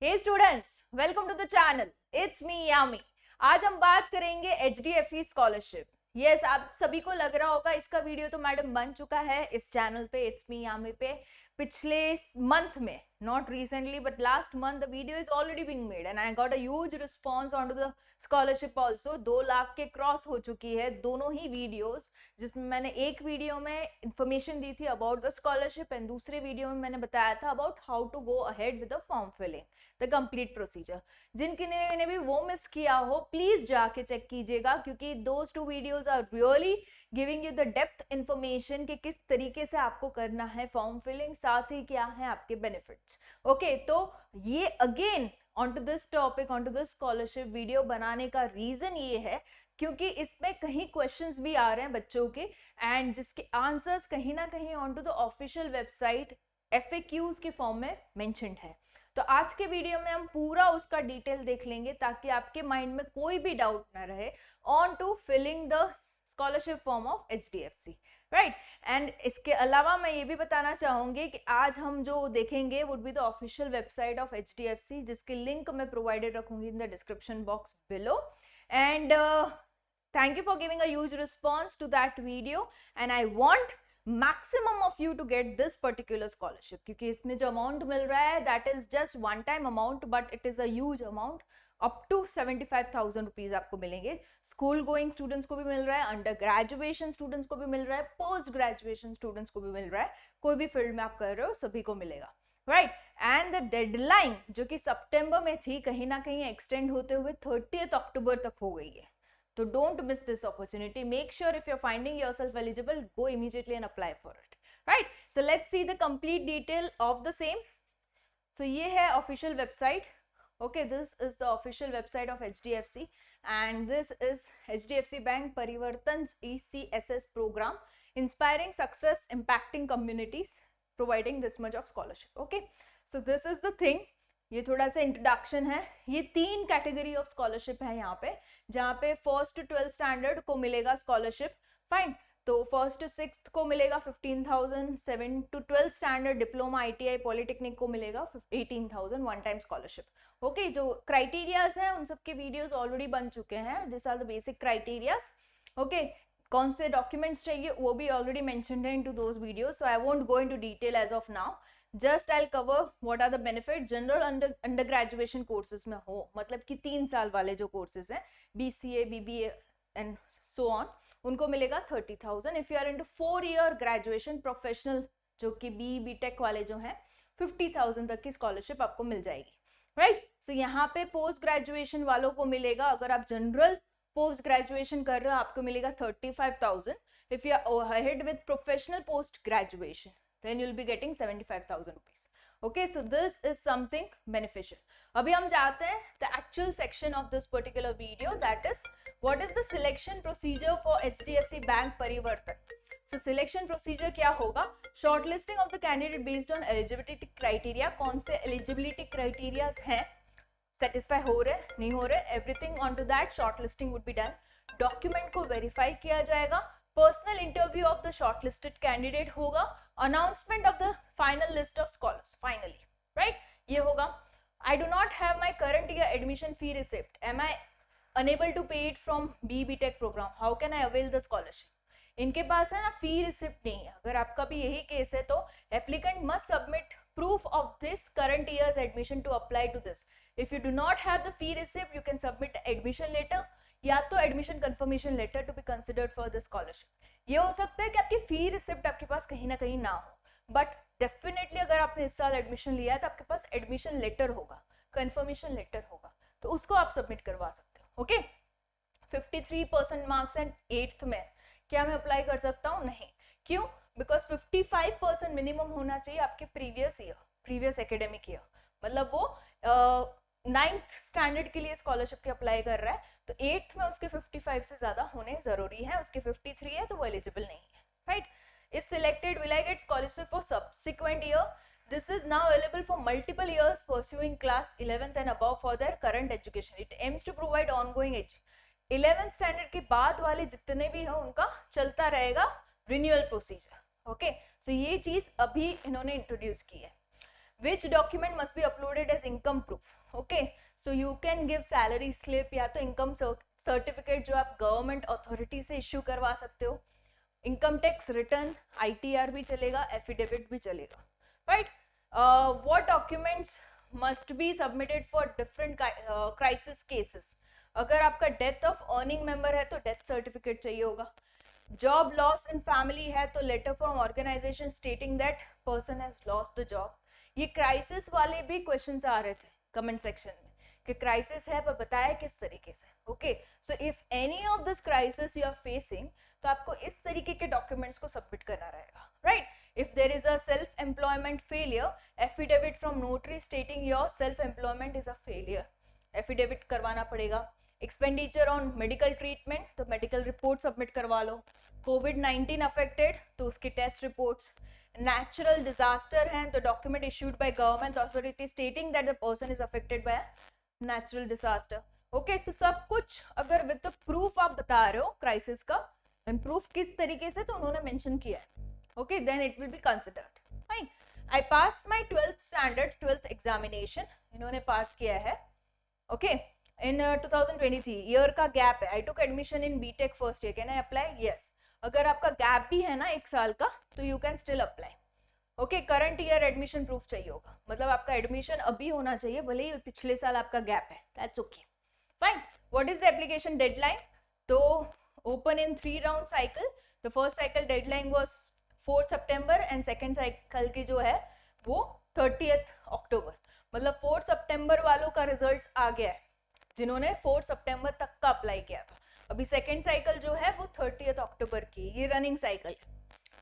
Hey students, welcome to the channel. It's me Yami. आज हम बात करेंगे एचडीएफसी स्कॉलरशिप। यस, आप सभी को लग रहा होगा इसका वीडियो तो मैडम बन चुका है इस चैनल पे इट्स मी यामी पे पिछले मंथ में, not recently but last month the video is already being made and I got a huge response on to the scholarship also. 2 lakh के क्रॉस हो चुकी है दोनों ही वीडियोस, जिसमें मैंने एक वीडियो में इंफॉर्मेशन दी थी अबाउट द स्कॉलरशिप एंड दूसरे वीडियो में मैंने बताया था about how to go ahead with the form filling, the complete procedure. जिनके ने भी वो मिस किया हो प्लीज जाके चेक कीजिएगा, क्योंकि those 2 videos are really giving you the depth information कि किस तरीके से आपको करना है फॉर्म फिलिंग, साथ ही क्या है आपके बेनिफिट्स। ओके, तो ये again on to this topic, on to this scholarship video बनाने का रीजन ये है क्योंकि इसमें कहीं क्वेश्चंस भी आ रहे हैं बच्चों के एंड जिसके आंसर्स कहीं ना कहीं on to the official website FAQs के फॉर्म में मेंशन्ड है। तो आज के वीडियो में हम पूरा उसका डिटेल देख लेंगे ताकि आपके माइंड में कोई भी डाउट ना रहे on to filling the scholarship form of HDFC, right. And इसके अलावा मैं ये भी बताना चाहूंगी कि आज हम जो देखेंगे would be the official website of HDFC, जिसकी लिंक मैं प्रोवाइडेड रखूंगी in the description box below. And thank you for giving a huge response to that video and I want maximum of you to get this particular scholarship, क्योंकि इसमें जो amount मिल रहा है that is just one time amount but it is a huge amount, up to 75,000 rupees आपको मिलेंगे। School going students को भी मिल रहा है, अंडर ग्रेजुएशन स्टूडेंट्स को भी मिल रहा है, पोस्ट ग्रेजुएशन स्टूडेंट्स को भी मिल रहा है, कोई भी फील्ड में आप कर रहे हो सभी को मिलेगा, राइट। एंड द डेडलाइन जो कि सितंबर में थी कहीं ना कहीं एक्सटेंड होते हुए 30th अक्टूबर तक हो गई है। So don't miss this opportunity. Make sure if you're finding yourself eligible, go immediately and apply for it. Right? So let's see the complete detail of the same. So ये है official website. Okay, this is the official website of HDFC and this is HDFC Bank Parivartan's ECSS program, inspiring success, impacting communities, providing this much of scholarship. Okay, so this is the thing. ये थोड़ा सा introduction है। ये 3 category of scholarship है यहाँ पे, जहाँ पे 1st to 12th स्टैंडर्ड को मिलेगा स्कॉलरशिप, फाइन। तो 1st to 6th को मिलेगा 15,000, 7th to 12th standard diploma ITI polytechnic को मिलेगा 18,000 वन टाइम स्कॉलरशिप। ओके, जो क्राइटेरियाज हैं उन सब के वीडियोज ऑलरेडी बन चुके हैं। This are the basic criterias. Okay, कौन से डॉक्यूमेंट्स चाहिए वो भी ऑलरेडी मेंशन्ड है into those videos, so I won't go into detail as of now. Just I cover what are the benefit. General under graduation courses में हो, मतलब कि 3 साल वाले जो कोर्सेज हैं BCA BBA and so on, उनको मिलेगा 30,000। If you are into 4-year graduation professional जो कि BTech वाले जो हैं 50,000 तक की स्कॉलरशिप आपको मिल जाएगी, राइट। सो यहाँ पे पोस्ट ग्रेजुएशन वालों को मिलेगा, अगर आप जनरल पोस्ट ग्रेजुएशन कर रहे हो आपको मिलेगा 35,000। If you are ahead with professional post graduation then you'll be getting 75,000 rupees. Okay, so this is something beneficial. अभी हम जाते हैं the actual section of this particular video, that is what is the selection procedure for HDFC Bank Parivartan. So selection procedure क्या होगा? Shortlisting of the candidate based on eligibility criteria. कौन से eligibility criteria हैं, satisfy हो रहे नहीं हो रहे, everything onto that shortlisting would be done. Document को verify किया जाएगा, personal interview of the shortlisted candidate होगा, announcement of the final list of scholars finally, right, ये होगा। I do not have my current year admission fee receipt, am I unable to pay it from BTech programme, how can I avail the scholarship. इनके पास है ना फी receipt नहीं है। अगर आपका भी यही केस है तो applicant must submit proof of this current year's admission to apply to this. If you do not have the fee receipt, you can submit admission letter या तो admission confirmation letter to be considered for the scholarship. ये हो सकता है कि आपकी फी receipt आपके पास कहीं ना कहीं ना हो, बट डेफिनेटली अगर आपने इस साल एडमिशन लिया है तो आपके पास एडमिशन लेटर होगा, कंफर्मेशन लेटर होगा, तो उसको आप सबमिट करवा सकते हो। ओके, 53% मार्क्स एंड 8th में क्या मैं अप्लाई कर सकता हूँ? नहीं। क्यों? बिकॉज 55% मिनिमम होना चाहिए आपके प्रीवियस एकेडमिक ईयर, मतलब वो 9th स्टैंडर्ड के लिए स्कॉलरशिप के अप्लाई कर रहा है तो 8th में उसके 55 से ज्यादा होने जरूरी है, उसके 53 है तो वो एलिजिबल नहीं है, right. If selected will I get scholarship for subsequent year, this is now available for multiple years pursuing class 11th and above for their current education. It aims to provide ongoing 11th standard के बाद वाले जितने भी हैं उनका चलता रहेगा renewal procedure. Okay, सो ये चीज अभी इन्होंने इंट्रोड्यूस की है। which document must be uploaded as income proof. Okay, so you can give salary slip या तो income certificate जो आप government authority से issue करवा सकते हो, income tax return, ITR भी चलेगा, affidavit भी चलेगा, right? What documents must be submitted for different crisis cases? अगर आपका डेथ ऑफ अर्निंग मेंबर है तो डेथ सर्टिफिकेट चाहिए होगा, जॉब लॉस इन फैमिली है तो letter from organisation stating that person has lost the job. ये क्राइसिस वाले भी क्वेश्चंस आ रहे थे कमेंट सेक्शन में कि क्राइसिस है पर बताया किस तरीके से. Okay, so if any of this crisis you are facing तो आपको इस तरीके के डॉक्यूमेंट्स को सबमिट करना रहेगा, right? If there is a self-employment failure, affidavit from notary stating your self-employment is a failure. Affidavit करवाना पड़ेगा. Expenditure on medical treatment, तो medical report submit करवा लो. COVID-19 affected, तो उसकी test reports. Natural disaster है तो document issued by government authority stating that the person is affected by a natural disaster. Okay, तो सब कुछ अगर with the proof आप बता रहे हो crisis का, and proof किस तरीके से तो उन्होंने mention किया है. Okay, then it will be considered. Fine. I passed my 12th standard 12th examination. इन्होंने पास किया है. Okay. In 2023 year का gap है. I took admission in BTech first year. Can I apply? Yes. अगर आपका gap भी है ना एक साल का तो you can still apply. Okay. Current year admission proof चाहिए होगा. मतलब आपका admission अभी होना चाहिए भले ही पिछले साल आपका gap है. That's okay. Fine. What is the application deadline? तो open in 3 round cycle. The first cycle deadline was 4 September and second cycle की जो है वो 30th अक्टूबर. मतलब 4 सितंबर वालों का रिजल्ट आ गया है जिन्होंने 4 सितंबर तक का अप्लाई किया था. अभी सेकेंड साइकिल जो है वो 30th अक्टूबर की, ये रनिंग साइकिल है.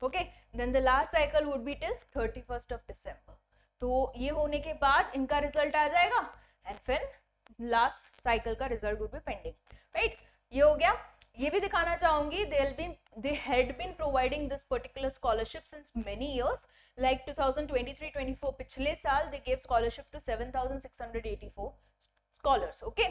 Okay, then the last cycle would be till 31st of December. तो ये होने के बाद इनका रिजल्ट आ जाएगा एंड फिर लास्ट साइकिल का result would be pending, right? ये हो गया. ये भी दिखाना चाहूंगी they had been providing this particular scholarship since many years, like 2023-24 पिछले साल they gave scholarship to 7,684 scholars. okay,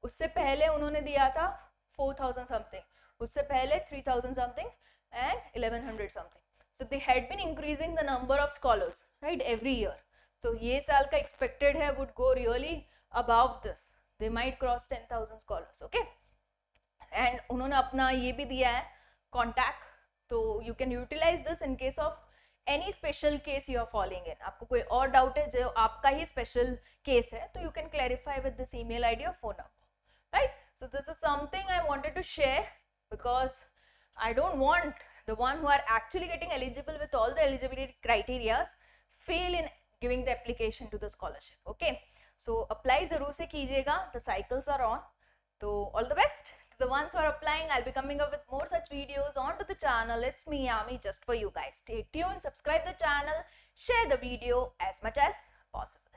उससे पहले उन्होंने दिया था 4,000 something, उससे पहले 3,000 something and 1,100 something. So they had been increasing the number of scholars, right, every year. So ये साल का expected है would go really above this. They might cross 10,000 scholars. okay, and उन्होंने अपना ये भी दिया है कॉन्टैक्ट, तो you can utilise this in case of any special case you are following in. आपको कोई और डाउट है जो आपका ही स्पेशल केस है तो you can clarify with this email ID और phone number, right? So this is something I wanted to share because I don't want the one who are actually getting eligible with all the eligibility criterias fail in giving the application to the scholarship. Okay, so apply जरूर से कीजिएगा. The cycles are on. तो all the best. The ones who are applying, I'll be coming up with more such videos onto the channel. It's me, Yami, just for you guys. Stay tuned, subscribe the channel, share the video as much as possible.